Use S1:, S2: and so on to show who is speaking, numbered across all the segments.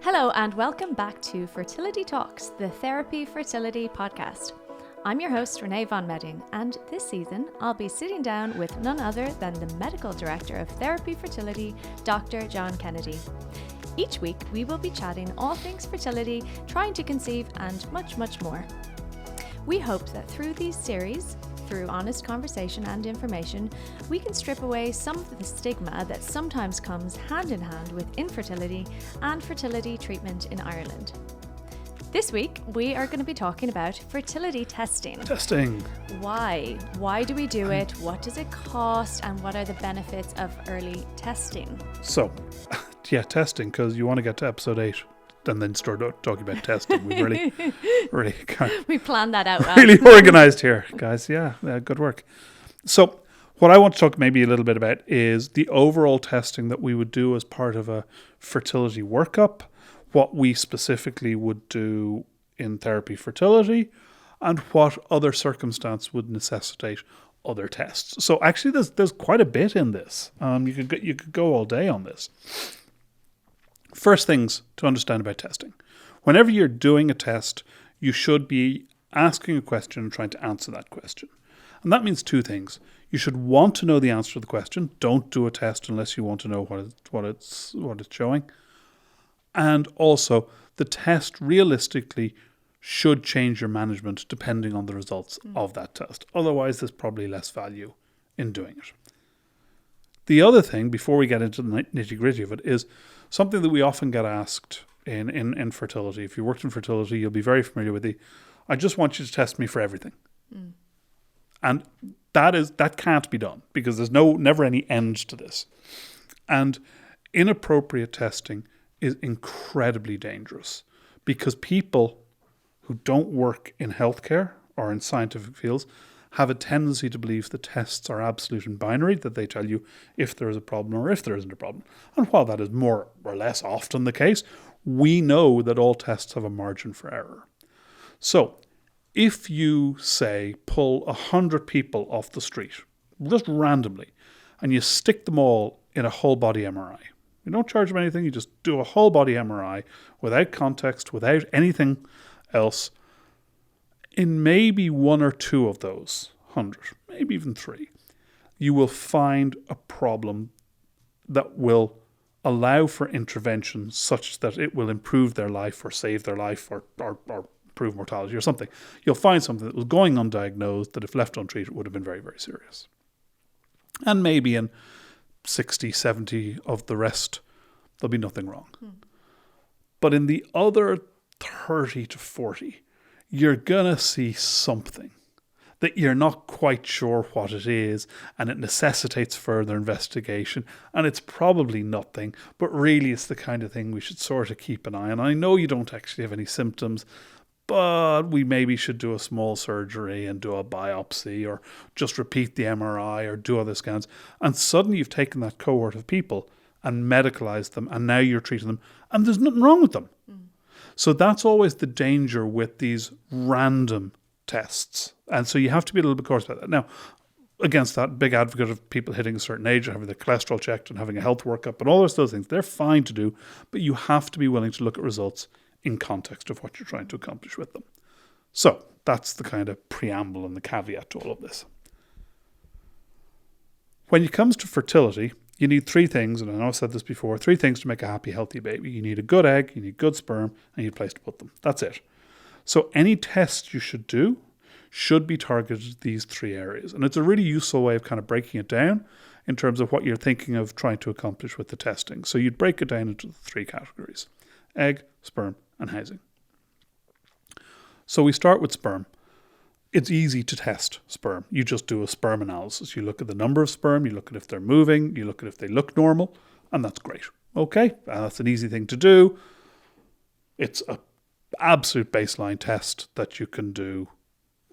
S1: Hello and welcome back to Fertility Talks, the Therapie Fertility podcast. I'm your host, Renee Von Medding, and this season I'll be sitting down with none other than the Medical Director of Therapie Fertility, Dr. John Kennedy. Each week we will be chatting all things fertility, trying to conceive, and much, much more. We hope that through these series, through honest conversation and information, we can strip away some of the stigma that sometimes comes hand in hand with infertility and fertility treatment in Ireland. This week, we are going to be talking about fertility testing.
S2: Testing.
S1: Why? Why do we do it? What does it cost? And what are the benefits of early testing?
S2: So, testing, because you want to get to episode 8 and then start talking about testing. We really
S1: we planned that out well.
S2: Really organized here, guys. Yeah, good work. So what I want to talk maybe a little bit about is the overall testing that we would do as part of a fertility workup, what we specifically would do in Therapie Fertility, and what other circumstance would necessitate other tests. So actually there's quite a bit in this. You could go all day on this. First things to understand about testing. Whenever you're doing a test, you should be asking a question and trying to answer that question. And that means two things. You should want to know the answer to the question. Don't do a test unless you want to know what it's showing. And also, the test realistically should change your management depending on the results of that test. Otherwise, there's probably less value in doing it. The other thing, before we get into the nitty-gritty of it, is something that we often get asked in fertility. If you worked in fertility, you'll be very familiar with I just want you to test me for everything. And that can't be done because there's never any end to this. And inappropriate testing is incredibly dangerous because people who don't work in healthcare or in scientific fields have a tendency to believe the tests are absolute and binary, that they tell you if there is a problem or if there isn't a problem. And while that is more or less often the case, we know that all tests have a margin for error. So if you, say, pull 100 people off the street, just randomly, and you stick them all in a whole body MRI, you don't charge them anything, you just do a whole body MRI without context, without anything else. In maybe one or two of those 100, maybe even 3, you will find a problem that will allow for intervention such that it will improve their life or save their life or improve mortality or something. You'll find something that was going undiagnosed that if left untreated would have been very, very serious. And maybe in 60, 70 of the rest, there'll be nothing wrong. But in the other 30 to 40, you're going to see something that you're not quite sure what it is, and it necessitates further investigation, and it's probably nothing, but really it's the kind of thing we should sort of keep an eye on. I know you don't actually have any symptoms, but we maybe should do a small surgery and do a biopsy or just repeat the MRI or do other scans. And suddenly you've taken that cohort of people and medicalized them, and now you're treating them, and there's nothing wrong with them. So that's always the danger with these random tests. And so you have to be a little bit cautious about that. Now, against that, big advocate of people hitting a certain age and having their cholesterol checked and having a health workup and all those things. They're fine to do, but you have to be willing to look at results in context of what you're trying to accomplish with them. So that's the kind of preamble and the caveat to all of this. When it comes to fertility, you need 3 things, and I know I've said this before, 3 things to make a happy, healthy baby. You need a good egg, you need good sperm, and you need a place to put them. That's it. So any test you should do should be targeted at these 3 areas. And it's a really useful way of kind of breaking it down in terms of what you're thinking of trying to accomplish with the testing. So you'd break it down into the 3 categories: egg, sperm, and housing. So we start with sperm. It's easy to test sperm. You just do a sperm analysis. You look at the number of sperm, you look at if they're moving, you look at if they look normal, and that's great. Okay, that's an easy thing to do. It's an absolute baseline test that you can do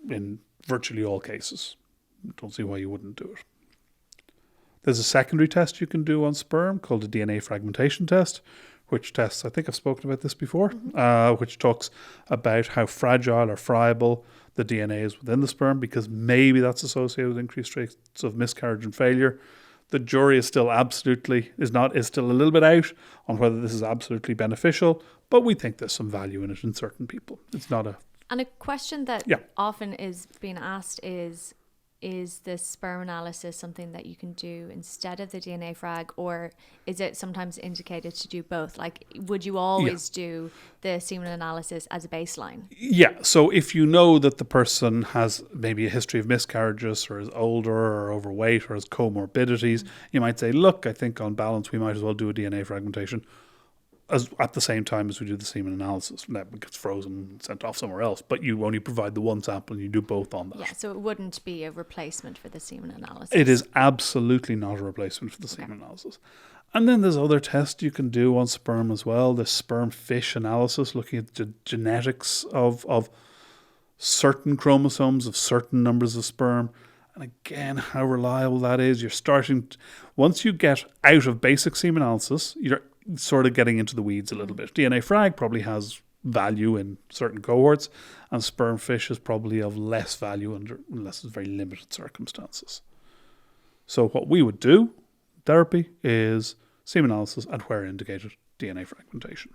S2: in virtually all cases. Don't see why you wouldn't do it. There's a secondary test you can do on sperm called a DNA fragmentation test, which tests, I think I've spoken about this before, which talks about how fragile or friable the DNA is within the sperm, because maybe that's associated with increased rates of miscarriage and failure. The jury is still is still a little bit out on whether this is absolutely beneficial, but we think there's some value in it in certain people. It's not a...
S1: And a question that often is being asked is the sperm analysis something that you can do instead of the DNA frag, or is it sometimes indicated to do both? Like, would you always do the semen analysis as a baseline?
S2: Yeah. So if you know that the person has maybe a history of miscarriages, or is older or overweight, or has comorbidities, you might say, look, I think on balance we might as well do a DNA fragmentation at the same time as we do the semen analysis. Now it gets frozen and sent off somewhere else, but you only provide the one sample and you do both on that.
S1: Yeah, so it wouldn't be a replacement for the semen analysis.
S2: It is absolutely not a replacement for the semen analysis. And then there's other tests you can do on sperm as well. The sperm Fsh analysis, looking at the genetics of certain chromosomes, of certain numbers of sperm. And again, how reliable that is. You're starting, once you get out of basic semen analysis, you're sort of getting into the weeds a little bit. DNA frag probably has value in certain cohorts, and sperm Fsh is probably of less value unless it's very limited circumstances. So what we would do, therapy, is semen analysis and, where indicated, DNA fragmentation.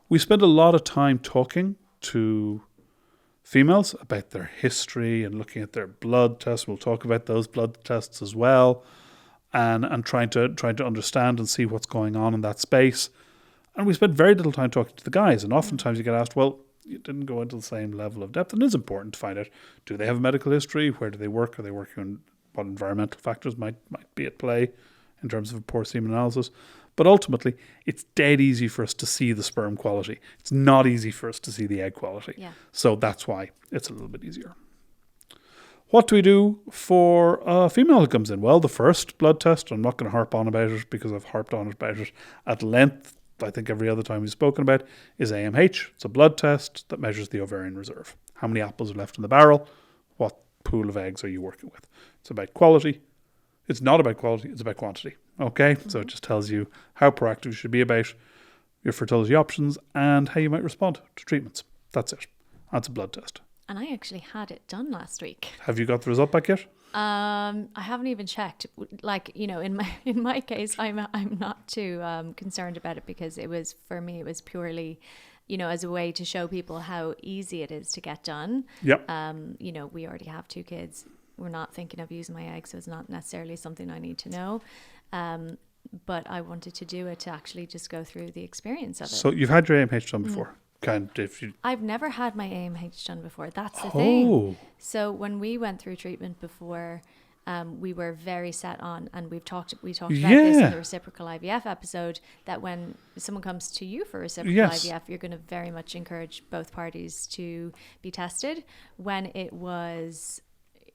S2: We spend a lot of time talking to females about their history and looking at their blood tests. We'll talk about those blood tests as well. And trying to understand and see what's going on in that space. And we spent very little time talking to the guys. And oftentimes you get asked, well, you didn't go into the same level of depth. And it is important to find out, do they have a medical history? Where do they work? Are they working on what environmental factors might be at play in terms of a poor semen analysis? But ultimately, it's dead easy for us to see the sperm quality. It's not easy for us to see the egg quality.
S1: Yeah.
S2: So that's why it's a little bit easier. What do we do for a female who comes in? Well, the first blood test, I'm not going to harp on about it because I've harped on about it at length, I think every other time we've spoken about, is AMH. It's a blood test that measures the ovarian reserve. How many apples are left in the barrel? What pool of eggs are you working with? It's about quality. It's not about quality, it's about quantity. Okay? So it just tells you how proactive you should be about your fertility options and how you might respond to treatments. That's it. That's a blood test.
S1: And I actually had it done last week.
S2: Have you got the result back yet?
S1: I haven't even checked. Like, you know, in my case, I'm not too concerned about it, because it was purely, you know, as a way to show people how easy it is to get done.
S2: Yep.
S1: You know, we already have 2 kids. We're not thinking of using my eggs, so it's not necessarily something I need to know. But I wanted to do it to actually just go through the experience of it.
S2: So you've had your AMH done before?
S1: I've never had my AMH done before. That's the thing. So when we went through treatment before, we were very set on, and we talked about this in the reciprocal IVF episode, that when someone comes to you for reciprocal IVF, you're going to very much encourage both parties to be tested. When it was,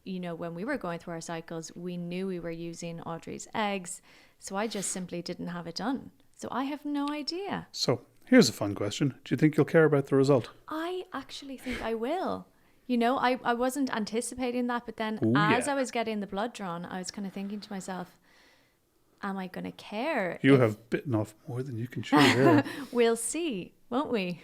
S1: you know, when we were going through our cycles, we knew we were using Audrey's eggs, so I just simply didn't have it done. So I have no idea.
S2: So here's a fun question. Do you think you'll care about the result?
S1: I actually think I will. You know, I wasn't anticipating that, but then I was getting the blood drawn, I was kind of thinking to myself, am I going to care?
S2: You have bitten off more than you can chew here.
S1: We'll see, won't we?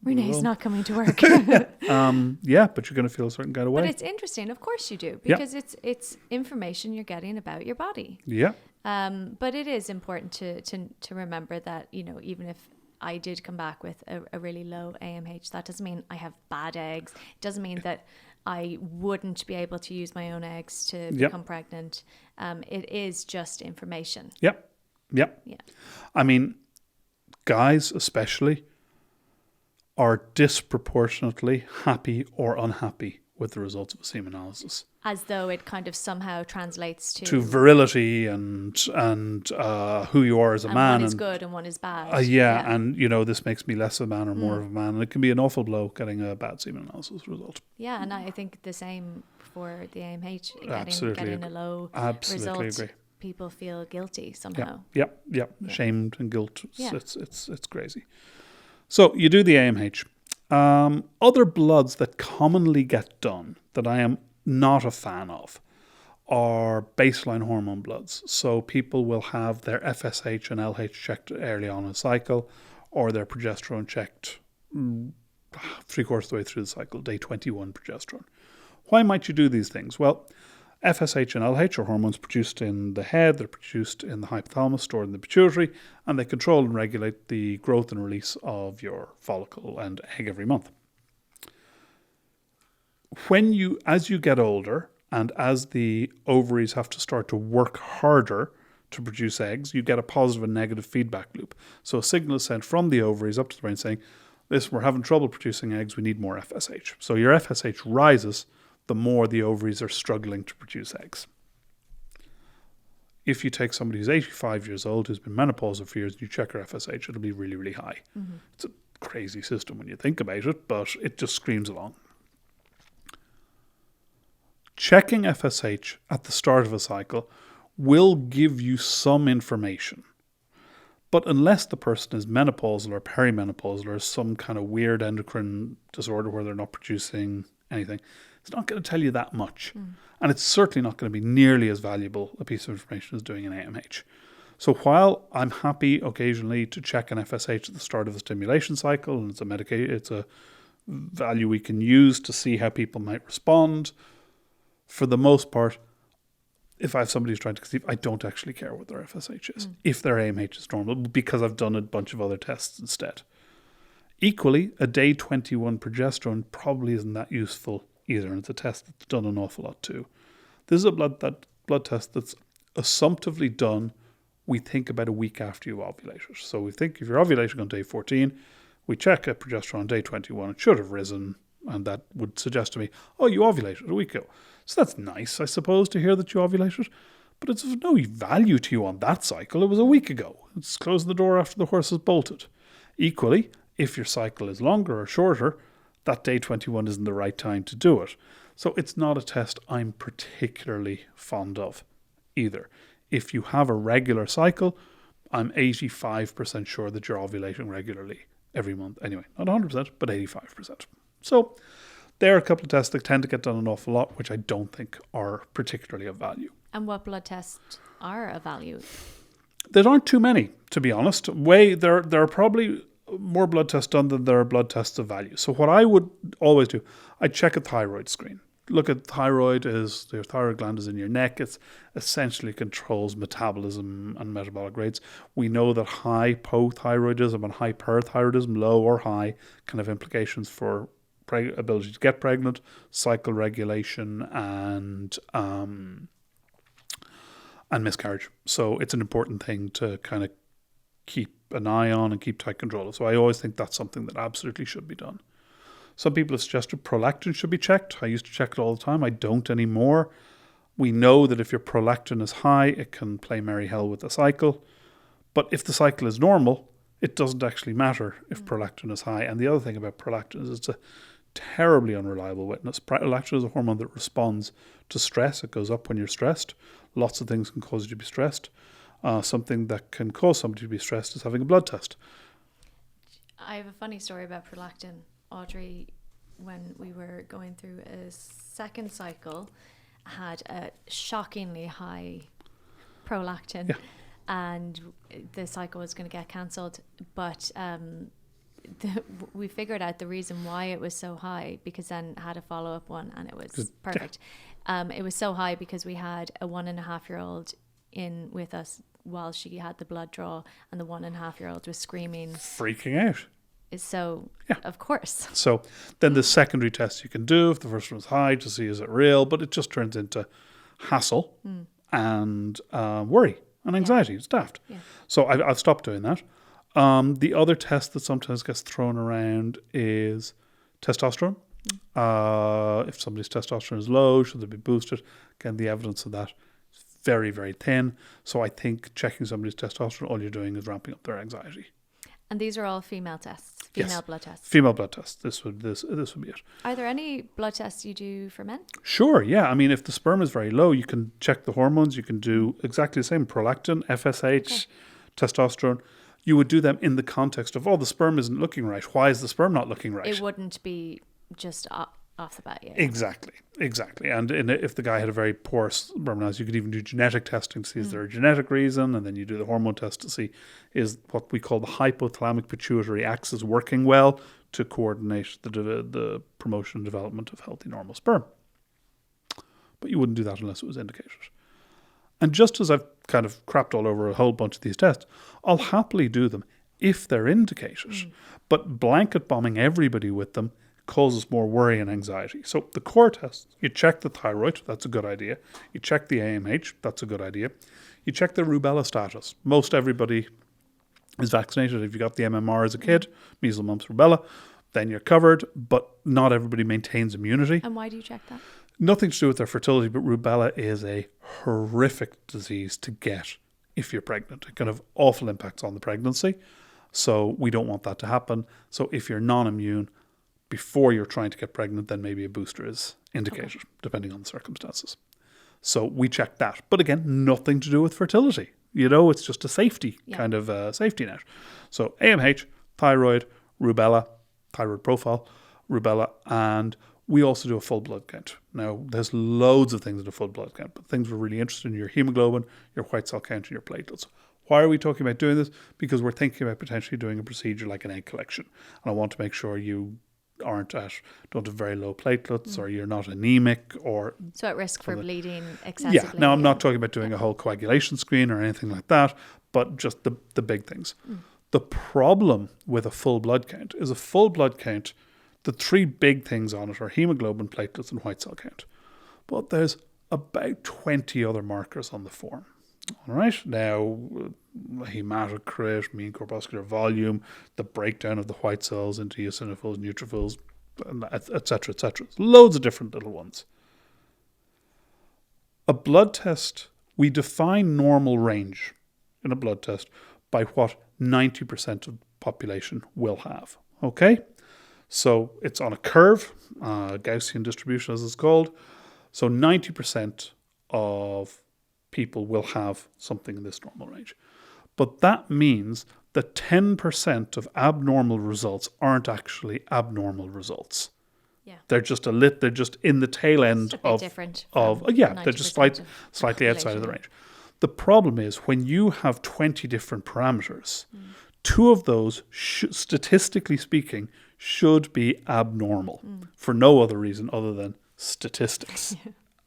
S2: Renee's
S1: not coming to work.
S2: Yeah, but you're going to feel a certain kind of way.
S1: But it's interesting. Of course you do, because it's information you're getting about your body.
S2: Yeah.
S1: But it is important to remember that, you know, even if I did come back with a really low AMH, that doesn't mean I have bad eggs. It doesn't mean that I wouldn't be able to use my own eggs to become pregnant. It is just information.
S2: Yep. Yeah. I mean, guys especially are disproportionately happy or unhappy with the results of a semen analysis.
S1: As though it kind of somehow translates to
S2: virility and who you are as a man.
S1: One is good and one is bad.
S2: Yeah, and you know, this makes me less of a man or more of a man. And it can be an awful blow getting a bad semen analysis result.
S1: Yeah, and I think the same for the AMH. Getting a low result. Agree. People feel guilty somehow.
S2: Yep. Shamed and guilt. It's crazy. So you do the AMH. Other bloods that commonly get done that I am not a fan of are baseline hormone bloods. So people will have their FSH and LH checked early on in a cycle, or their progesterone checked 3/4 of the way through the cycle, day 21 progesterone. Why might you do these things? Well, FSH and LH are hormones produced in the head. They're produced in the hypothalamus, stored in the pituitary, and they control and regulate the growth and release of your follicle and egg every month. As you get older and as the ovaries have to start to work harder to produce eggs, you get a positive and negative feedback loop. So a signal is sent from the ovaries up to the brain saying, listen, we're having trouble producing eggs, we need more FSH. So your FSH rises the more the ovaries are struggling to produce eggs. If you take somebody who's 85 years old, who's been menopausal for years, and you check her FSH, it'll be really, really high. Mm-hmm. It's a crazy system when you think about it, but it just screams along. Checking FSH at the start of a cycle will give you some information. But unless the person is menopausal or perimenopausal or some kind of weird endocrine disorder where they're not producing anything, it's not going to tell you that much. And it's certainly not going to be nearly as valuable a piece of information as doing an AMH. So while I'm happy occasionally to check an FSH at the start of a stimulation cycle, and it's a value we can use to see how people might respond, for the most part, if I have somebody who's trying to conceive, I don't actually care what their FSH is, if their AMH is normal, because I've done a bunch of other tests instead. Equally, a day 21 progesterone probably isn't that useful either, and it's a test that's done an awful lot too. This is a blood test that's assumptively done, we think, about a week after you ovulated. So we think if you're ovulating on day 14, we check a progesterone on day 21, it should have risen, and that would suggest to me, oh, you ovulated a week ago. So that's nice, I suppose, to hear that you ovulated, but it's of no value to you on that cycle. It was a week ago. It's closing the door after the horse has bolted. Equally, if your cycle is longer or shorter, that day 21 isn't the right time to do it. So it's not a test I'm particularly fond of either. If you have a regular cycle, I'm 85% sure that you're ovulating regularly every month. Anyway, not 100%, but 85%. So there are a couple of tests that tend to get done an awful lot, which I don't think are particularly of value.
S1: And what blood tests are of value?
S2: There aren't too many, to be honest. There are probably more blood tests done than there are blood tests of value. So what I would always do, I check a thyroid screen. Look at thyroid, is your thyroid gland is in your neck. It essentially controls metabolism and metabolic rates. We know that hypothyroidism and hyperthyroidism, low or high, can have implications for ability to get pregnant, cycle regulation, and miscarriage. So it's an important thing to kind of keep an eye on and keep tight control of. So I always think that's something that absolutely should be done. Some people have suggested prolactin should be checked. I used to check it all the time. I don't anymore. We know that if your prolactin is high, it can play merry hell with the cycle. But if the cycle is normal, it doesn't actually matter if prolactin is high. And the other thing about prolactin is it's a terribly unreliable witness. Prolactin is a hormone that responds to stress. It goes up when you're stressed. Lots of things can cause you to be stressed. Something that can cause somebody to be stressed is having a blood test.
S1: I have a funny story about prolactin. Audrey, when we were going through a second cycle, had a shockingly high prolactin, and the cycle was going to get cancelled. But we figured out the reason why it was so high, because then had a follow-up one, and it was perfect. It was so high because we had a 1.5-year-old in with us while she had the blood draw, and the 1.5-year-old was screaming,
S2: freaking out.
S1: So, of course.
S2: So then the secondary test you can do, if the first one's high, to see is it real, but it just turns into hassle and worry and anxiety. It's daft. Yeah. So I've stopped doing that. The other test that sometimes gets thrown around is testosterone. If somebody's testosterone is low, should they be boosted? Again, the evidence of that is very, very thin. So I think checking somebody's testosterone, all you're doing is ramping up their anxiety.
S1: And these are all female tests, female blood tests.
S2: Female blood tests. This would be it.
S1: Are there any blood tests you do for men?
S2: Sure, yeah. I mean, if the sperm is very low, you can check the hormones. You can do exactly the same: prolactin, FSH, testosterone. You would do them in the context of, the sperm isn't looking right. Why is the sperm not looking right?
S1: It wouldn't be just off the bat,
S2: Exactly. And if the guy had a very poor sperm analysis, you could even do genetic testing to see is there a genetic reason, and then you do the hormone test to see is what we call the hypothalamic pituitary axis working well to coordinate the promotion and development of healthy normal sperm. but you wouldn't do that unless it was indicated. And just as I've kind of crapped all over a whole bunch of these tests, I'll happily do them if they're indicated. But blanket bombing everybody with them causes more worry and anxiety. So the core tests, you check the thyroid, that's a good idea. You check the AMH, that's a good idea. You check the rubella status. Most everybody is vaccinated. If you got the MMR as a kid, measles, mumps, rubella, then you're covered, but not everybody maintains immunity.
S1: And why do you check that?
S2: Nothing to do with their fertility, but rubella is a horrific disease to get if you're pregnant. It can have awful impacts on the pregnancy. So we don't want that to happen. So if you're non-immune before you're trying to get pregnant, then maybe a booster is indicated, depending on the circumstances. So we check that. But again, nothing to do with fertility. You know, it's just a safety kind of safety net. So AMH, thyroid, rubella, thyroid profile, rubella, and we also do a full blood count. Now, there's loads of things in a full blood count, but things we're really interested in, your hemoglobin, your white cell count, and your platelets. Why are we talking about doing this? Because we're thinking about potentially doing a procedure like an egg collection. And I want to make sure you don't have very low platelets or you're not anemic or...
S1: So at risk for bleeding excessively.
S2: Yeah. Now, I'm not talking about doing a whole coagulation screen or anything like that, but just the big things. The problem with a full blood count is a full blood count, the three big things on it are hemoglobin, platelets, and white cell count. But there's about 20 other markers on the form. All right. Now, hematocrit, mean corpuscular volume, the breakdown of the white cells into eosinophils, neutrophils, etc., etc. Loads of different little ones. A blood test, we define normal range in a blood test by what 90% of the population will have. Okay? So it's on a curve, Gaussian distribution as it's called. So 90% of people will have something in this normal range. But that means that 10% of abnormal results aren't actually abnormal results.
S1: Yeah.
S2: They're just they're just in the tail end they're just slightly outside of the range. The problem is when you have 20 different parameters, two of those, statistically speaking, should be abnormal for no other reason other than statistics.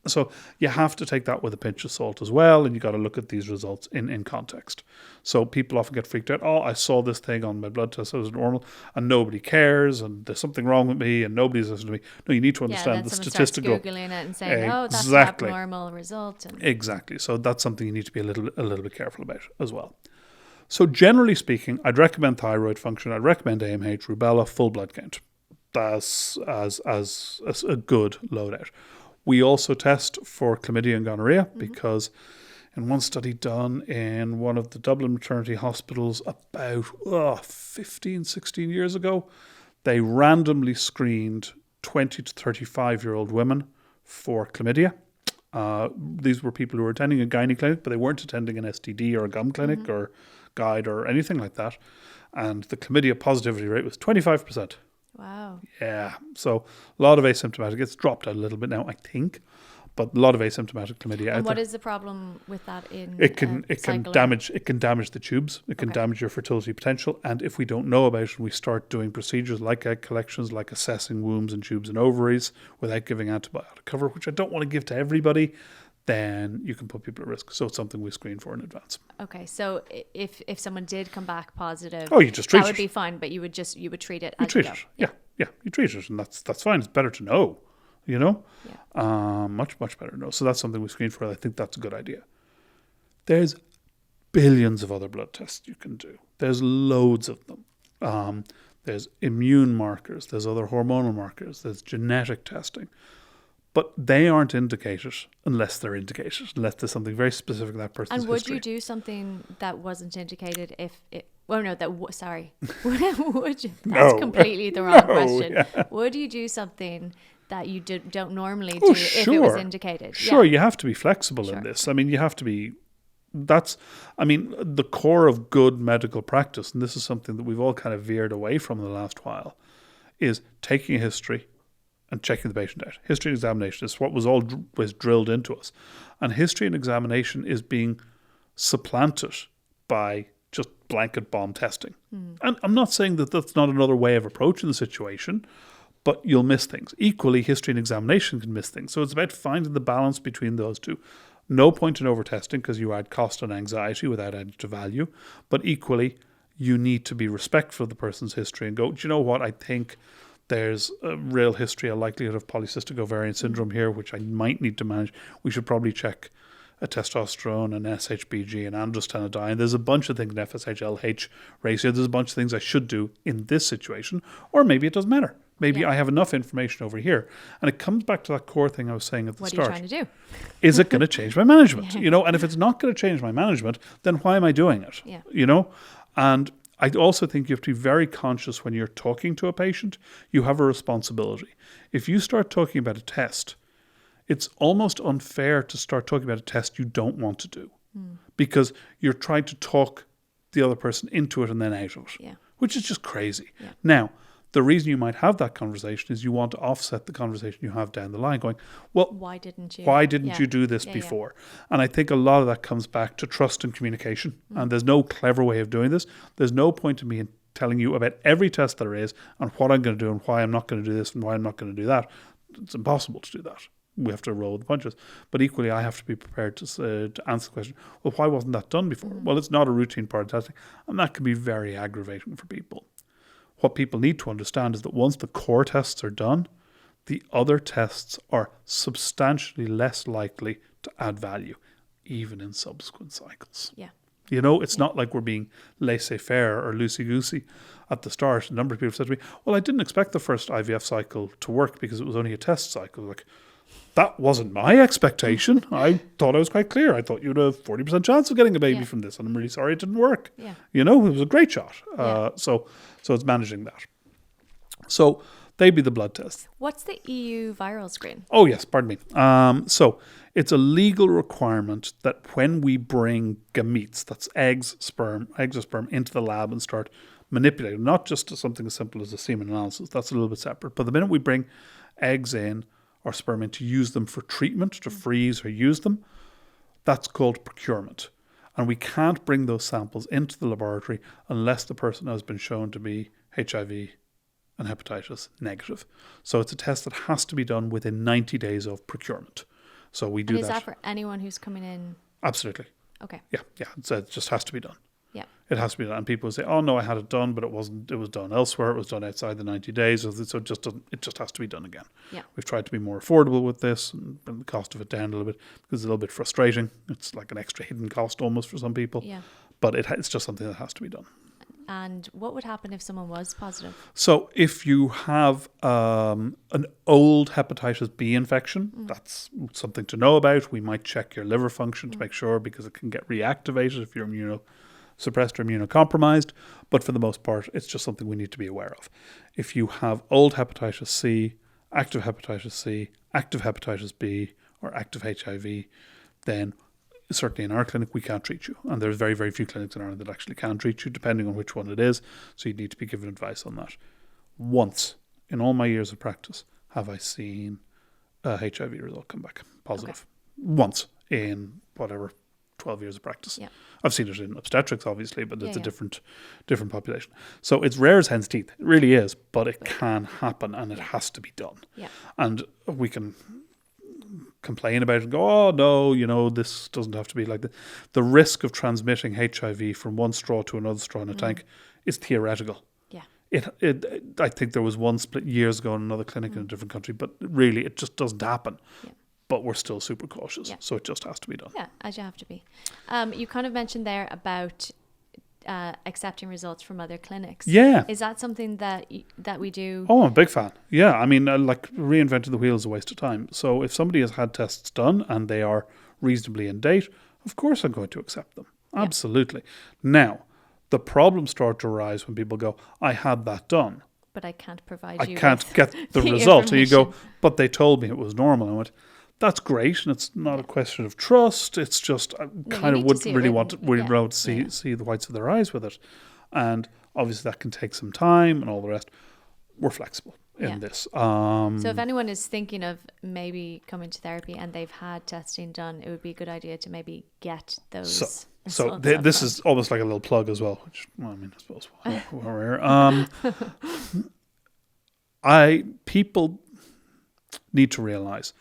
S2: So you have to take that with a pinch of salt as well, and you got to look at these results in context. So people often get freaked out. Oh, I saw this thing on my blood test that was normal, and nobody cares, and there's something wrong with me, and nobody's listening to me. No, you need to understand the statistical.
S1: Googling it and saying, "Oh, that's an abnormal result."
S2: Exactly. So that's something you need to be a little bit careful about as well. So generally speaking, I'd recommend thyroid function. I'd recommend AMH, rubella, full blood count. That's as a good loadout. We also test for chlamydia and gonorrhea because in one study done in one of the Dublin maternity hospitals about 15, 16 years ago, they randomly screened 20 to 35-year-old women for chlamydia. These were people who were attending a gynae clinic, but they weren't attending an STD or a gum clinic or guide or anything like that. And the chlamydia positivity rate was 25%.
S1: Wow.
S2: Yeah. So a lot of asymptomatic. It's dropped out a little bit now, I think, but a lot of asymptomatic chlamydia.
S1: And what is the problem with that in
S2: it can damage the tubes. It can damage your fertility potential. And if we don't know about it, we start doing procedures like egg collections, like assessing wombs and tubes and ovaries without giving antibiotic cover, which I don't want to give to everybody, then you can put people at risk. So it's something we screen for in advance.
S1: Okay, so if someone did come back positive,
S2: you just treat
S1: that
S2: it.
S1: would be fine, but you would treat it as
S2: you go. Yeah, you treat it, and that's fine. It's better to know, you know.
S1: Yeah.
S2: Much better to know. So that's something we screen for. I think that's a good idea. There's billions of other blood tests you can do. There's loads of them. There's immune markers. There's other hormonal markers. There's genetic testing. But they aren't indicated unless they're indicated, unless there's something very specific in that person's history.
S1: And would you do something that wasn't indicated if it... Well, no, sorry. Would you? That's completely the wrong question. Yeah. Would you do something that you don't normally do if it was indicated?
S2: Sure, you have to be flexible in this. I mean, you have to be... the core of good medical practice, and this is something that we've all kind of veered away from in the last while, is taking a history and checking the patient out. History and examination is what was drilled into us. And history and examination is being supplanted by just blanket bomb testing. And I'm not saying that that's not another way of approaching the situation, but you'll miss things. Equally, history and examination can miss things. So it's about finding the balance between those two. No point in over-testing because you add cost and anxiety without adding to value. But equally, you need to be respectful of the person's history and go, do you know what, I think there's a real history, a likelihood of polycystic ovarian syndrome here, which I might need to manage. We should probably check a testosterone and SHBG and androstenedione. There's a bunch of things, an FSH-LH ratio. There's a bunch of things I should do in this situation. Or maybe it doesn't matter. Maybe I have enough information over here. And it comes back to that core thing I was saying at the start.
S1: What are you trying to do?
S2: Is it going to change my management? And if it's not going to change my management, then why am I doing it?
S1: Yeah.
S2: And I also think you have to be very conscious when you're talking to a patient. You have a responsibility. If you start talking about a test, it's almost unfair to start talking about a test you don't want to do because you're trying to talk the other person into it and then out of it, which is just crazy.
S1: Yeah.
S2: Now, the reason you might have that conversation is you want to offset the conversation you have down the line going, well,
S1: why didn't
S2: you do this before? And I think a lot of that comes back to trust and communication. And there's no clever way of doing this. There's no point in me telling you about every test there is and what I'm going to do and why I'm not going to do this and why I'm not going to do that. It's impossible to do that. We have to roll with the punches. But equally, I have to be prepared to answer the question, well, why wasn't that done before? Well, it's not a routine part of testing. And that can be very aggravating for people. What people need to understand is that once the core tests are done, the other tests are substantially less likely to add value, even in subsequent cycles.
S1: Yeah.
S2: It's not like we're being laissez-faire or loosey-goosey at the start. A number of people said to me, well, I didn't expect the first IVF cycle to work because it was only a test cycle. Like, that wasn't my expectation. I thought I was quite clear. I thought you'd have a 40% chance of getting a baby from this, and I'm really sorry it didn't work.
S1: Yeah.
S2: It was a great shot. So it's managing that. So they'd be the blood tests.
S1: What's the EU viral screen?
S2: Oh, yes, pardon me. So it's a legal requirement that when we bring gametes, that's eggs or sperm, into the lab and start manipulating, not just something as simple as a semen analysis, that's a little bit separate, but the minute we bring eggs in or sperm in to use them for treatment, to freeze or use them, that's called procurement. And we can't bring those samples into the laboratory unless the person has been shown to be HIV and hepatitis negative. So it's a test that has to be done within 90 days of procurement. So we do that.
S1: And is that for anyone who's coming in?
S2: Absolutely.
S1: Okay.
S2: Yeah. So it just has to be done.
S1: Yeah.
S2: It has to be done. And people say, oh, no, I had it done, but it wasn't. It was done elsewhere. It was done outside the 90 days. So it just has to be done again. Yeah. We've tried to be more affordable with this and bring the cost of it down a little bit because it's a little bit frustrating. It's like an extra hidden cost almost for some people.
S1: Yeah.
S2: But it's just something that has to be done.
S1: And what would happen if someone was positive?
S2: So if you have an old hepatitis B infection, that's something to know about. We might check your liver function to make sure because it can get reactivated if you're immunosuppressed or immunocompromised. But for the most part, it's just something we need to be aware of. If you have old hepatitis C, active hepatitis B, or active HIV, then certainly in our clinic, we can't treat you. And there's very, very few clinics in Ireland that actually can treat you, depending on which one it is. So you need to be given advice on that. Once in all my years of practice have I seen a HIV result come back positive. Okay. Once in 12 years of practice. Yeah. I've seen it in obstetrics, obviously, but it's a different population. So it's rare as hen's teeth. It really is, but it can happen and it has to be done. Yeah. And we can complain about it and go, oh no, this doesn't have to be like that. The risk of transmitting HIV from one straw to another straw in a tank is theoretical. Yeah. I think there was one split years ago in another clinic in a different country, but really it just doesn't happen. Yeah. But we're still super cautious, so it just has to be done. Yeah,
S1: as you have to be. You kind of mentioned there about accepting results from other clinics.
S2: Yeah.
S1: Is that something that we do?
S2: Oh, I'm a big fan. Yeah, I mean, like reinventing the wheel is a waste of time. So if somebody has had tests done and they are reasonably in date, of course I'm going to accept them. Absolutely. Yeah. Now, the problems start to arise when people go, I had that done.
S1: But I can't provide
S2: I can't get the result. And you go, but they told me it was normal. And I went, that's great, and it's not a question of trust. It's just I kind of wouldn't really want to see the whites of their eyes with it, and obviously that can take some time and all the rest. We're flexible in this.
S1: So if anyone is thinking of maybe coming to therapy and they've had testing done, it would be a good idea to maybe get those.
S2: So this is almost like a little plug as well. Which I suppose we're here. People need to realize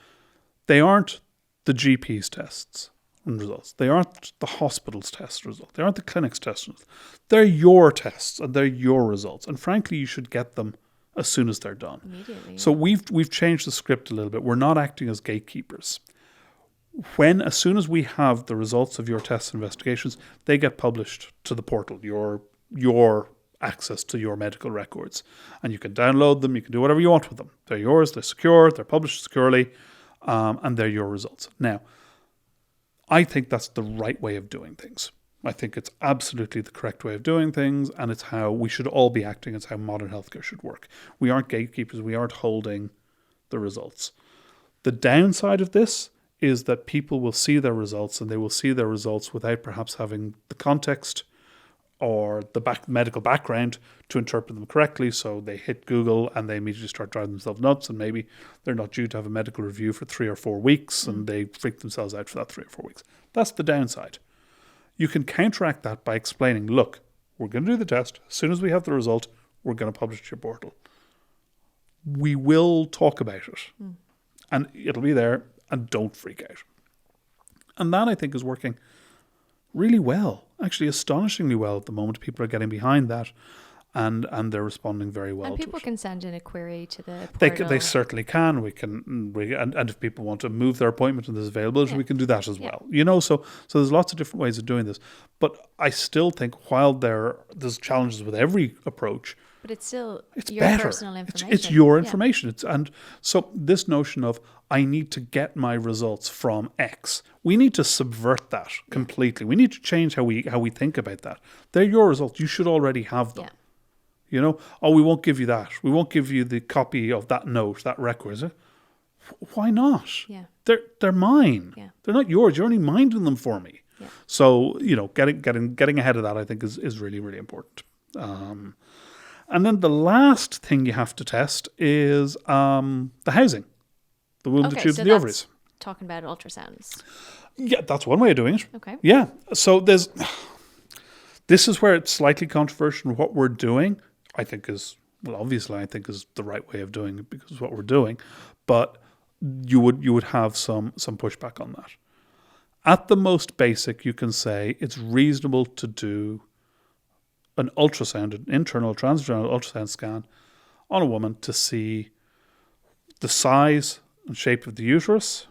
S2: they aren't the GP's tests and results. They aren't the hospital's test results. They aren't the clinic's test results. They're your tests and they're your results. And frankly, you should get them as soon as they're done.
S1: Immediately.
S2: So we've changed the script a little bit. We're not acting as gatekeepers. As soon as we have the results of your tests and investigations, they get published to the portal, your access to your medical records. And you can download them, you can do whatever you want with them. They're yours, they're secure, they're published securely, and they're your results. Now, I think that's the right way of doing things. I think it's absolutely the correct way of doing things, and it's how we should all be acting. It's how modern healthcare should work. We aren't gatekeepers, we aren't holding the results. The downside of this is that people will see their results, and they will see their results without perhaps having the context or the medical background to interpret them correctly. So they hit Google and they immediately start driving themselves nuts, and maybe they're not due to have a medical review for 3 or 4 weeks, and they freak themselves out for that 3 or 4 weeks. That's the downside. You can counteract that by explaining, look, we're going to do the test. As soon as we have the result, we're going to publish it to your portal. We will talk about it. And it'll be there, and don't freak out. And that, I think, is working really well, actually astonishingly well at the moment. People are getting behind that, and they're responding very well.
S1: And people
S2: to it.
S1: can send in a query to the portal.
S2: They certainly can. And if people want to move their appointment and there's availability, we can do that as well. So there's lots of different ways of doing this. But I still think while there's challenges with every approach,
S1: but it's still your
S2: better.
S1: Personal information.
S2: It's your information. And so this notion of I need to get my results from X, we need to subvert that completely. We need to change how we think about that. They're your results. You should already have them. We won't give you that. We won't give you the copy of that note, that record. Why not?
S1: Yeah.
S2: They're mine.
S1: Yeah.
S2: They're not yours. You're only minding them for me.
S1: Yeah.
S2: So, getting ahead of that, I think, is really, really important. And then the last thing you have to test is the housing, the womb, the tubes, and the ovaries.
S1: Talking about ultrasounds.
S2: Yeah, that's one way of doing it.
S1: Okay.
S2: Yeah. So this is where it's slightly controversial. What we're doing, I think is the right way of doing it because it's what we're doing. But you would have some pushback on that. At the most basic, you can say it's reasonable to do an ultrasound, an internal transvaginal ultrasound scan on a woman to see the size and shape of the uterus,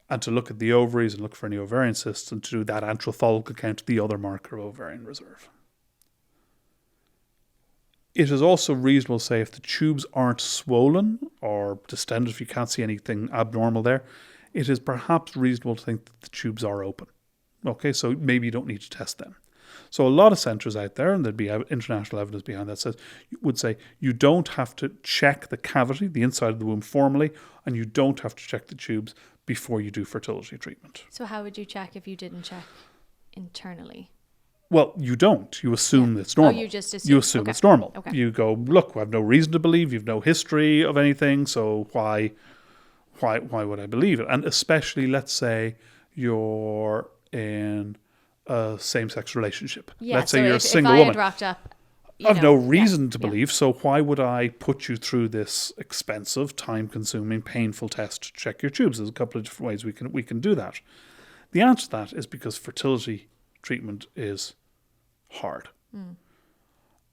S2: and to look at the ovaries and look for any ovarian cysts, and to do that antral follicle count, the other marker of ovarian reserve. It is also reasonable to say if the tubes aren't swollen or distended, if you can't see anything abnormal there, it is perhaps reasonable to think that the tubes are open. Okay, so maybe you don't need to test them. So a lot of centres out there, and there'd be international evidence behind that, would say you don't have to check the cavity, the inside of the womb formally, and you don't have to check the tubes before you do fertility treatment.
S1: So how would you check if you didn't check internally?
S2: Well, you don't. You assume it's normal.
S1: Oh, you just assume.
S2: You assume it's normal.
S1: Okay.
S2: You go, look, I have no reason to believe. You've no history of anything, so why would I believe it? And especially, let's say you're in a same-sex relationship.
S1: Yeah,
S2: let's say
S1: so
S2: you're
S1: if
S2: a single
S1: I
S2: woman.
S1: had rocked up,
S2: I have no reason to believe, so why would I put you through this expensive, time-consuming, painful test to check your tubes? There's a couple of different ways we can do that. The answer to that is because fertility treatment is hard.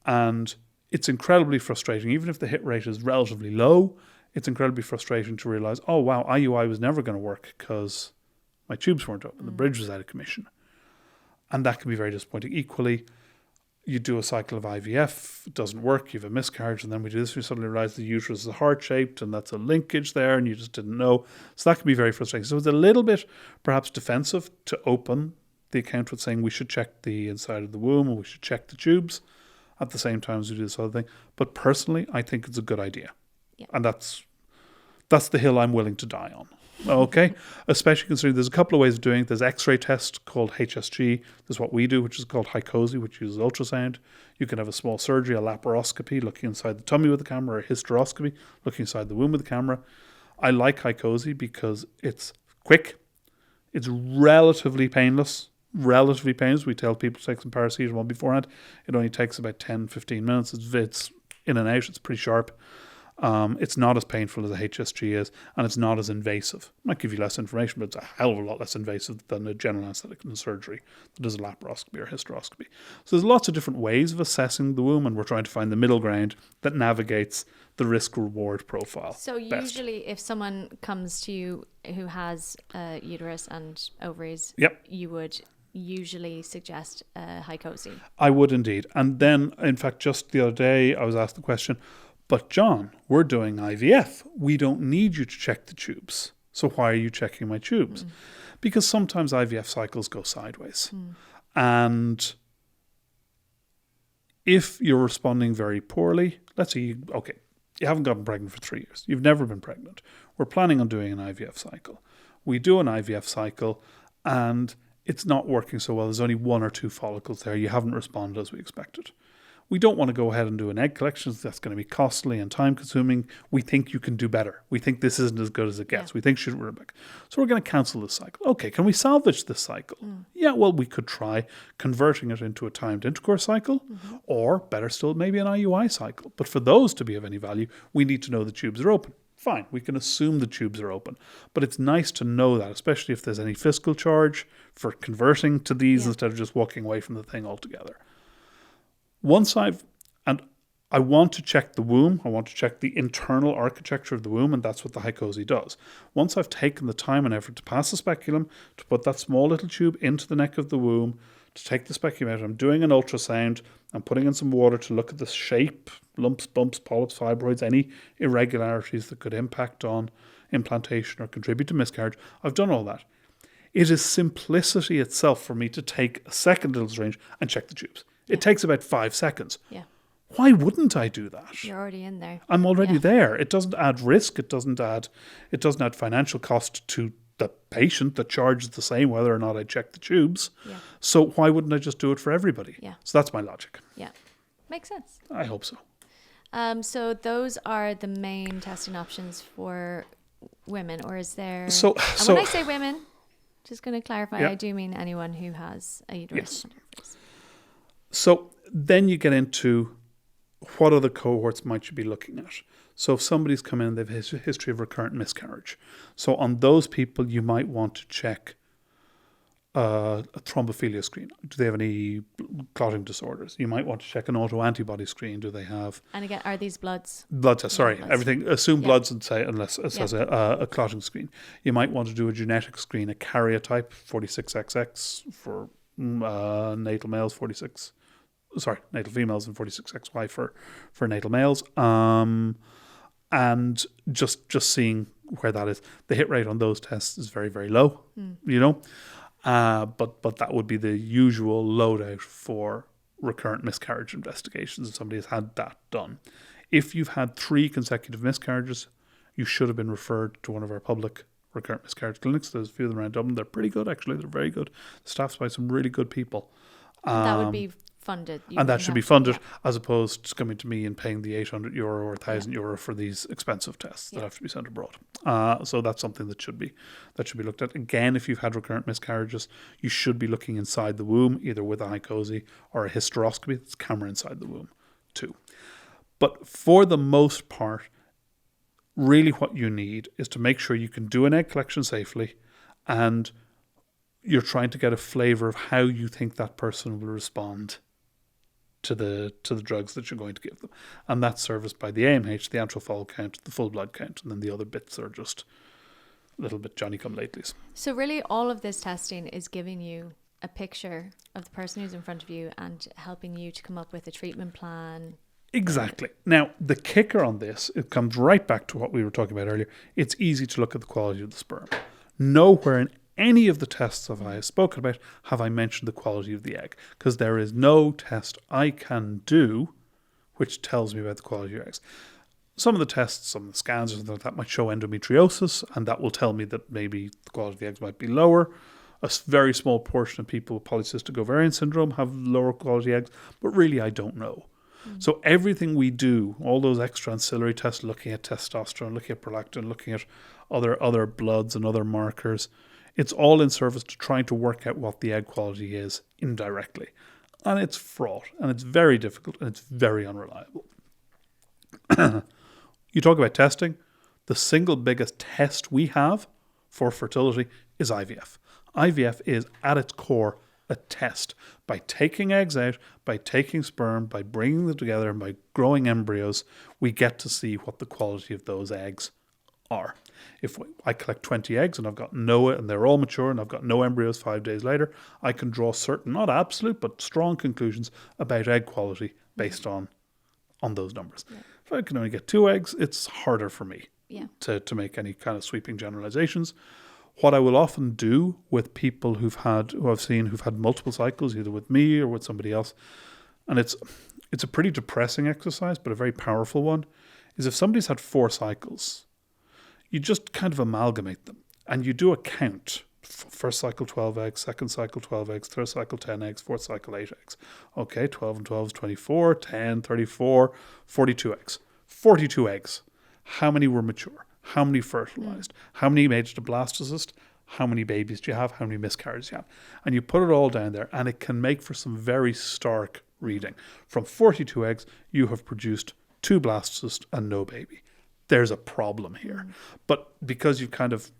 S2: And it's incredibly frustrating. Even if the hit rate is relatively low, it's incredibly frustrating to realize, oh, wow, IUI was never going to work because my tubes weren't open. The bridge was out of commission. And that can be very disappointing. Equally, you do a cycle of IVF, it doesn't work, you have a miscarriage, and then we do this, we suddenly realize the uterus is heart-shaped, and that's a linkage there, and you just didn't know. So that can be very frustrating. So it's a little bit, perhaps, defensive to open the account with saying we should check the inside of the womb, or we should check the tubes at the same time as we do this other thing. But personally, I think it's a good idea.
S1: Yeah.
S2: And that's the hill I'm willing to die on. Okay, especially considering there's a couple of ways of doing it. There's X-ray test called HSG. There's what we do, which is called hycosi, which uses ultrasound. You can have a small surgery, a laparoscopy, looking inside the tummy with the camera, or a hysteroscopy, looking inside the womb with the camera. I like hycosi because it's quick, it's relatively painless. We tell people to take some paracetamol beforehand. It only takes about 10-15 minutes. It's in and out. It's pretty sharp. It's not as painful as a HSG is, and it's not as invasive. It might give you less information, but it's a hell of a lot less invasive than a general anaesthetic in surgery that does a laparoscopy or hysteroscopy. So there's lots of different ways of assessing the womb, and we're trying to find the middle ground that navigates the risk-reward profile.
S1: So usually if someone comes to you who has a uterus and ovaries, you would usually suggest Hycosi.
S2: I would indeed. And then, in fact, just the other day, I was asked the question, but John, we're doing IVF. We don't need you to check the tubes. So why are you checking my tubes? Because sometimes IVF cycles go sideways. And if you're responding very poorly, let's say you haven't gotten pregnant for 3 years. You've never been pregnant. We're planning on doing an IVF cycle. We do an IVF cycle and it's not working so well. There's only 1 or 2 follicles there. You haven't responded as we expected. We don't want to go ahead and do an egg collection. That's going to be costly and time consuming. We think you can do better. We think this isn't as good as it gets. We think should we're back. So we're going to cancel this cycle. Okay, can we salvage this cycle? Yeah, well, we could try converting it into a timed intercourse cycle, or better still, maybe an IUI cycle. But for those to be of any value, we need to know the tubes are open. Fine, we can assume the tubes are open. But it's nice to know that, especially if there's any fiscal charge for converting to these instead of just walking away from the thing altogether. I want to check the womb, I want to check the internal architecture of the womb, and that's what the Hycosi does. Once I've taken the time and effort to pass the speculum, to put that small little tube into the neck of the womb, to take the speculum out, I'm doing an ultrasound, I'm putting in some water to look at the shape, lumps, bumps, polyps, fibroids, any irregularities that could impact on implantation or contribute to miscarriage. I've done all that. It is simplicity itself for me to take a second little syringe and check the tubes. It takes about 5 seconds.
S1: Yeah.
S2: Why wouldn't I do that?
S1: You're already in there.
S2: I'm already there. It doesn't add risk. It doesn't add financial cost to the patient that charges the same whether or not I check the tubes.
S1: Yeah.
S2: So why wouldn't I just do it for everybody?
S1: Yeah.
S2: So that's my logic.
S1: Yeah. Makes sense.
S2: I hope so.
S1: So those are the main testing options for women, or is there...
S2: So
S1: when I say women, just going to clarify,
S2: Yeah.
S1: I do mean anyone who has a uterus.
S2: Yes. So then you get into what other cohorts might you be looking at. So if somebody's come in, they've a history of recurrent miscarriage. So on those people, you might want to check a thrombophilia screen. Do they have any clotting disorders? You might want to check an autoantibody screen. Do they have...
S1: And again, are these bloods?
S2: Blood tests, sorry.
S1: Bloods.
S2: Everything, assume bloods and say, unless it says a clotting screen. You might want to do a genetic screen, a karyotype, 46XX for natal males, natal females, and 46XY for natal males. And just seeing where that is. The hit rate on those tests is very, very low, but that would be the usual loadout for recurrent miscarriage investigations if somebody has had that done. If you've had 3 consecutive miscarriages, you should have been referred to one of our public recurrent miscarriage clinics. There's a few of them around Dublin. They're pretty good, actually. They're very good. Staffed by some really good people.
S1: That would be funded.
S2: And that should be funded as opposed to coming to me and paying the €800 or €1,000 for these expensive tests that have to be sent abroad. So that's something that should be looked at. Again, if you've had recurrent miscarriages, you should be looking inside the womb, either with a Hycosi or a hysteroscopy. That's camera inside the womb too. But for the most part, really what you need is to make sure you can do an egg collection safely, and you're trying to get a flavour of how you think that person will respond to the drugs that you're going to give them. And that's serviced by the AMH, the antral follicle count, the full blood count, and then the other bits are just a little bit Johnny-come-latelys.
S1: So really all of this testing is giving you a picture of the person who's in front of you and helping you to come up with a treatment plan.
S2: Exactly. Now, the kicker on this, it comes right back to what we were talking about earlier. It's easy to look at the quality of the sperm. Nowhere in any of the tests that I have spoken about have I mentioned the quality of the egg, because there is no test I can do which tells me about the quality of your eggs. Some of the tests, some of the scans or something like that might show endometriosis, and that will tell me that maybe the quality of the eggs might be lower. A very small portion of people with polycystic ovarian syndrome have lower quality eggs, but really I don't know. So everything we do, all those extra ancillary tests, looking at testosterone, looking at prolactin, looking at other bloods and other markers, it's all in service to trying to work out what the egg quality is indirectly. And it's fraught, and it's very difficult, and it's very unreliable. You talk about testing, the single biggest test we have for fertility is IVF. IVF is at its core a test. By taking eggs out, by taking sperm, by bringing them together, and by growing embryos, we get to see what the quality of those eggs are. If I collect 20 eggs and I've got and they're all mature and I've got no embryos 5 days later, I can draw certain, not absolute, but strong conclusions about egg quality based on those numbers. Yeah. If I can only get 2 eggs, it's harder for me to make any kind of sweeping generalizations. What I will often do with people who've had multiple cycles, either with me or with somebody else, and it's a pretty depressing exercise, but a very powerful one, is if somebody's had 4 cycles, you just kind of amalgamate them and you do a count. First cycle 12 eggs, second cycle 12 eggs, third cycle 10 eggs, fourth cycle 8 eggs. Okay, 12 and 12 is 24, 10, 34, 42 eggs. 42 eggs. How many were mature? How many fertilized? How many made it to blastocyst? How many babies do you have? How many miscarriages do you have? And you put it all down there, and it can make for some very stark reading. From 42 eggs, you have produced 2 blastocysts and no baby. There's a problem here. But because you've kind of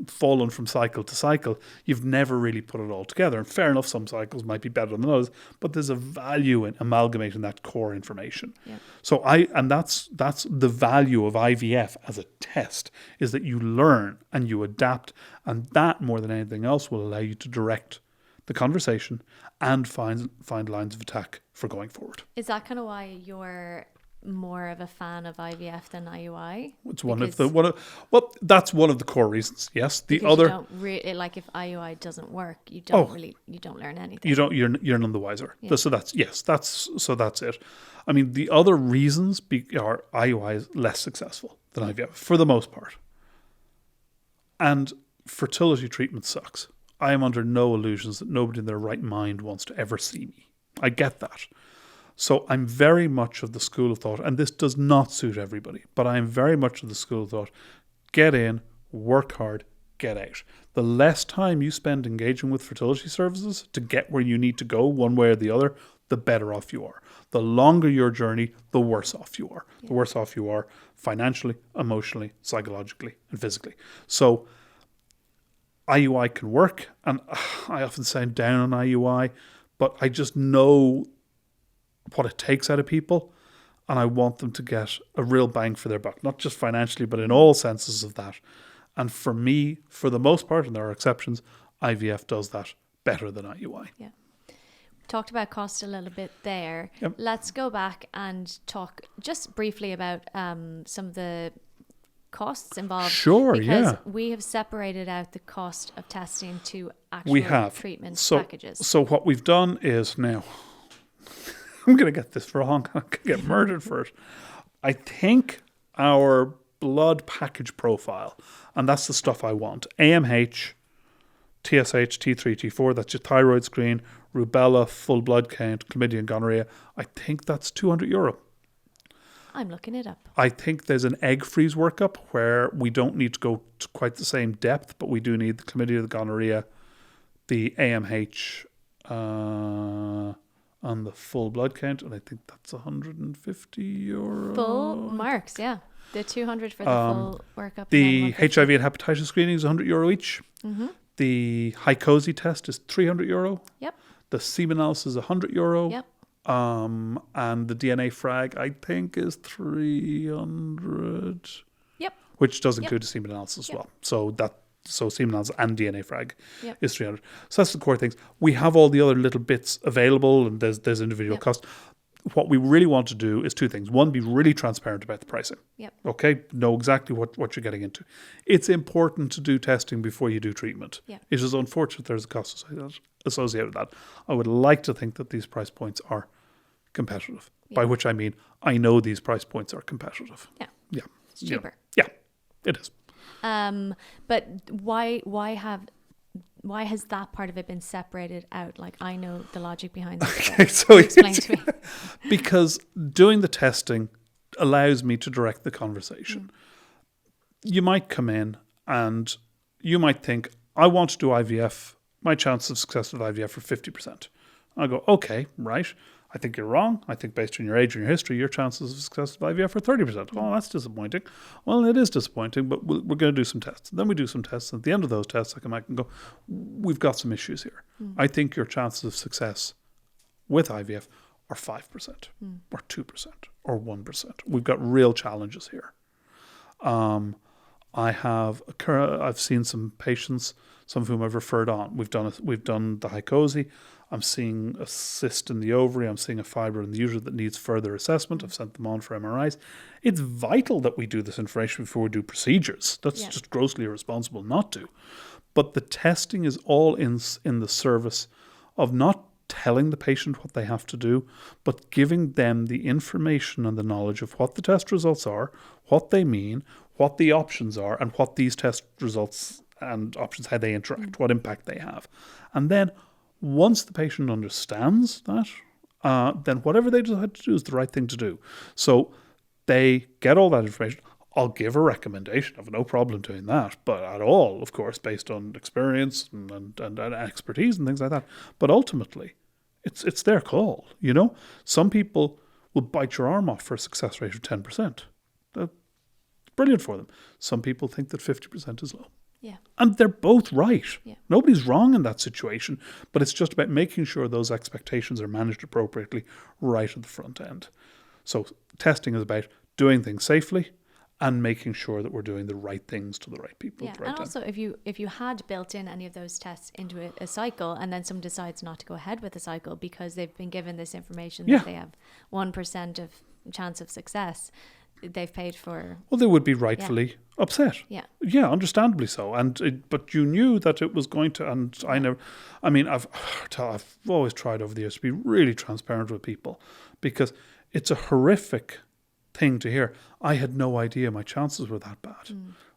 S2: fallen from cycle to cycle, you've never really put it all together. And fair enough, some cycles might be better than others, but there's a value in amalgamating that core information. Yeah. So that's the value of IVF as a test, is that you learn and you adapt, and that more than anything else will allow you to direct the conversation and find lines of attack for going forward.
S1: Is that kind of why you're more of a fan of IVF than IUI?
S2: It's that's one of the core reasons. Yes, the other,
S1: you don't like, if IUI doesn't work, you don't learn anything.
S2: You're none the wiser. Yeah. So that's it. I mean, the other reasons are IUI is less successful than IVF for the most part, and fertility treatment sucks. I am under no illusions that nobody in their right mind wants to ever see me. I get that. So I'm very much of the school of thought, and this does not suit everybody, but I'm very much of the school of thought, get in, work hard, get out. The less time you spend engaging with fertility services to get where you need to go one way or the other, the better off you are. The longer your journey, the worse off you are. Yeah. The worse off you are financially, emotionally, psychologically, and physically. So IUI can work, and I often sound down on IUI, but I just know what it takes out of people, and I want them to get a real bang for their buck, not just financially, but in all senses of that. And for me, for the most part, and there are exceptions, IVF does that better than IUI.
S1: Yeah. Talked about cost a little bit there.
S2: Yep.
S1: Let's go back and talk just briefly about some of the costs involved.
S2: Sure,
S1: because we have separated out the cost of testing to actual treatment packages.
S2: So what we've done is now... I'm going to get this wrong. I could get murdered for it. I think our blood package profile, and that's the stuff I want. AMH, TSH, T3, T4, that's your thyroid screen, rubella, full blood count, chlamydia and gonorrhea. I think that's €200.
S1: I'm looking it up.
S2: I think there's an egg freeze workup where we don't need to go to quite the same depth, but we do need the chlamydia, the gonorrhea, the AMH, on the full blood count, and I think that's €150.
S1: Full marks, yeah. The 200 for the full workup.
S2: The HIV and hepatitis screening is €100 each.
S1: Mm-hmm.
S2: The HyCoSy test is €300.
S1: Yep.
S2: The semen analysis is €100.
S1: Yep.
S2: And the DNA frag, I think, is 300.
S1: Yep.
S2: Which does include the semen analysis as well. So semen analysis and DNA frag is 300. So that's the core things. We have all the other little bits available, and there's individual cost. What we really want to do is 2 things. One, be really transparent about the pricing.
S1: Yep. Okay,
S2: know exactly what you're getting into. It's important to do testing before you do treatment.
S1: Yep.
S2: It is unfortunate there's a cost associated with that. I would like to think that these price points are competitive, by which I mean I know these price points are competitive.
S1: Yeah.
S2: Yeah.
S1: It's cheaper.
S2: Yeah, it is.
S1: But why has that part of it been separated out? Like, I know the logic behind this.
S2: Okay, so
S1: explain to me.
S2: Because doing the testing allows me to direct the conversation. You might come in and you might think, I want to do IVF. My chance of success with IVF are 50%. I go, okay, right. I think you're wrong. I think based on your age and your history, your chances of success with IVF are 30%. Oh, that's disappointing. Well, it is disappointing, but we're going to do some tests. Then we do some tests. At the end of those tests, I come back and go, we've got some issues here. I think your chances of success with IVF are 5% or 2% or 1%. We've got real challenges here. I've seen some patients, some of whom I've referred on. We've done the Hycosi. I'm seeing a cyst in the ovary. I'm seeing a fibre in the uterus that needs further assessment. I've sent them on for MRIs. It's vital that we do this information before we do procedures. That's just grossly irresponsible not to. But the testing is all in the service of not telling the patient what they have to do, but giving them the information and the knowledge of what the test results are, what they mean, what the options are, and what these test results and options, how they interact, what impact they have. And then once the patient understands that, then whatever they decide to do is the right thing to do. So they get all that information. I'll give a recommendation. I have no problem doing that, but at all, of course, based on experience and expertise and things like that. But ultimately, it's their call, you know? Some people will bite your arm off for a success rate of 10%. That's brilliant for them. Some people think that 50% is low.
S1: Yeah.
S2: And they're both right.
S1: Yeah.
S2: Nobody's wrong in that situation, but it's just about making sure those expectations are managed appropriately right at the front end. So testing is about doing things safely and making sure that we're doing the right things to the right people.
S1: Yeah,
S2: at the right
S1: and
S2: time.
S1: also if you had built in any of those tests into a cycle and then someone decides not to go ahead with the cycle because they've been given this information that they have 1% of chance of success, they've paid for.
S2: Well, they would be rightfully upset.
S1: Yeah.
S2: Yeah, understandably so. But you knew that it was going to, and I've always tried over the years to be really transparent with people because it's a horrific thing to hear. I had no idea my chances were that bad.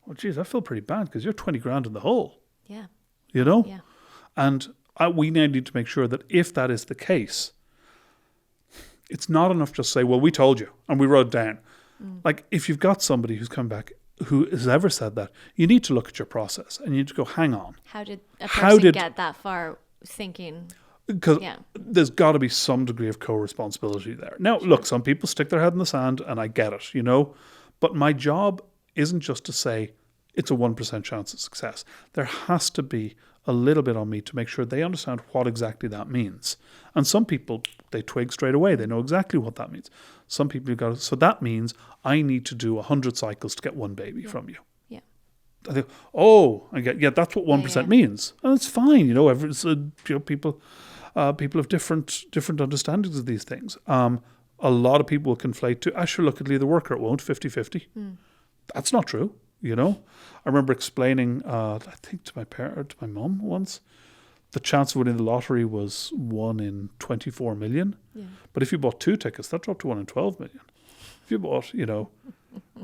S2: Well, geez, I feel pretty bad because you're 20 grand in the hole.
S1: Yeah.
S2: You know?
S1: Yeah.
S2: And we now need to make sure that if that is the case, it's not enough just say, well, we told you and we wrote it down. Like if you've got somebody who's come back who has ever said that, you need to look at your process and you need to go, hang on.
S1: How did a person get that far thinking?
S2: Because there's got to be some degree of co-responsibility there. Now, look, some people stick their head in the sand and I get it, you know. But my job isn't just to say it's a 1% chance of success. There has to be a little bit on me to make sure they understand what exactly that means. And some people, they twig straight away. They know exactly what that means. Some people have got, so that means I need to do 100 cycles to get one baby from you.
S1: Yeah.
S2: I think, that's what 1% means. And it's fine, you know, people have different understandings of these things. A lot of people will conflate to, sure, look, it'll either work or it won't, 50-50. That's not true, you know. I remember explaining, I think to my mum once, the chance of winning the lottery was 1 in 24 million. Yeah. But if you bought 2 tickets, that dropped to 1 in 12 million. If you bought,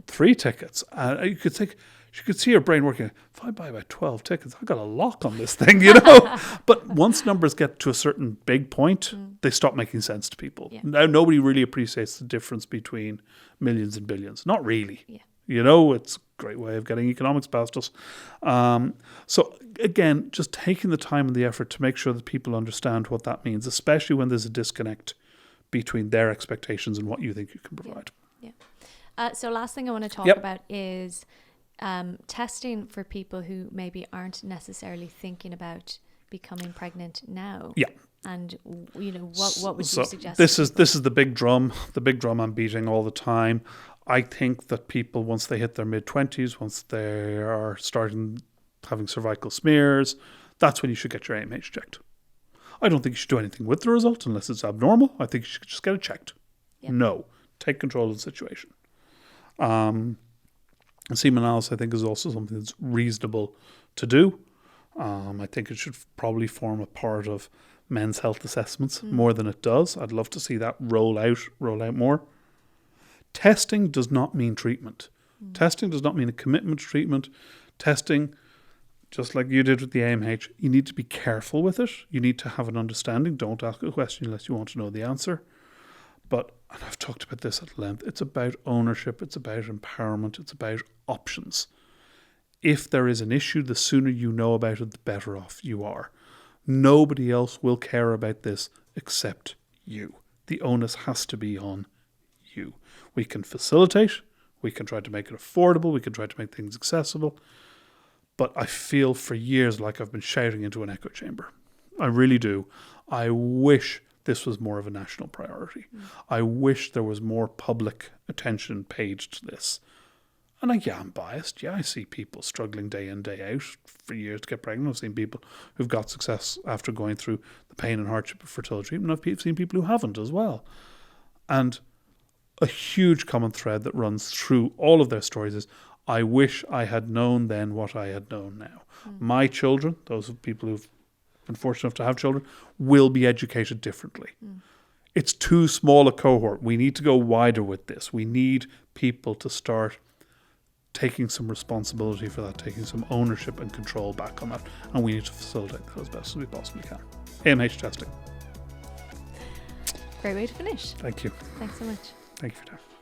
S2: 3 tickets, you could think, she could see her brain working. If I buy about 12 tickets, I've got a lock on this thing, you know. But once numbers get to a certain big point, they stop making sense to people. Yeah. Now nobody really appreciates the difference between millions and billions. Not really. Yeah. You know, it's a great way of getting economics past us. So again, just taking the time and the effort to make sure that people understand what that means, especially when there's a disconnect between their expectations and what you think you can provide.
S1: Yeah. So last thing I want to talk about is testing for people who maybe aren't necessarily thinking about becoming pregnant now. Yeah. And what would you suggest?
S2: This is the big drum I'm beating all the time. I think that people, once they hit their mid-20s, once they are starting having cervical smears, that's when you should get your AMH checked. I don't think you should do anything with the result unless it's abnormal. I think you should just get it checked. Yep. No. Take control of the situation. Semen analysis, I think, is also something that's reasonable to do. I think it should probably form a part of men's health assessments more than it does. I'd love to see that roll out more. Testing does not mean treatment. Testing does not mean a commitment to treatment. Testing, just like you did with the AMH, you need to be careful with it. You need to have an understanding. Don't ask a question unless you want to know the answer. But, and I've talked about this at length, it's about ownership, it's about empowerment, it's about options. If there is an issue, the sooner you know about it, the better off you are. Nobody else will care about this except you. the onus has to be on you. We can facilitate, we can try to make it affordable, we can try to make things accessible, but I feel for years like I've been shouting into an echo chamber. I really do. I wish this was more of a national priority. I wish there was more public attention paid to this. And I'm biased. Yeah, I see people struggling day in, day out for years to get pregnant. I've seen people who've got success after going through the pain and hardship of fertility treatment. I've seen people who haven't as well. And a huge common thread that runs through all of their stories is, I wish I had known then what I had known now. My children, those people who've been fortunate enough to have children, will be educated differently. It's too small a cohort. We need to go wider with this. We need people to start taking some responsibility for that, taking some ownership and control back on that. And we need to facilitate that as best as we possibly can. AMH testing.
S1: Great way to finish.
S2: Thank you.
S1: Thanks so much.
S2: Thank you for your time.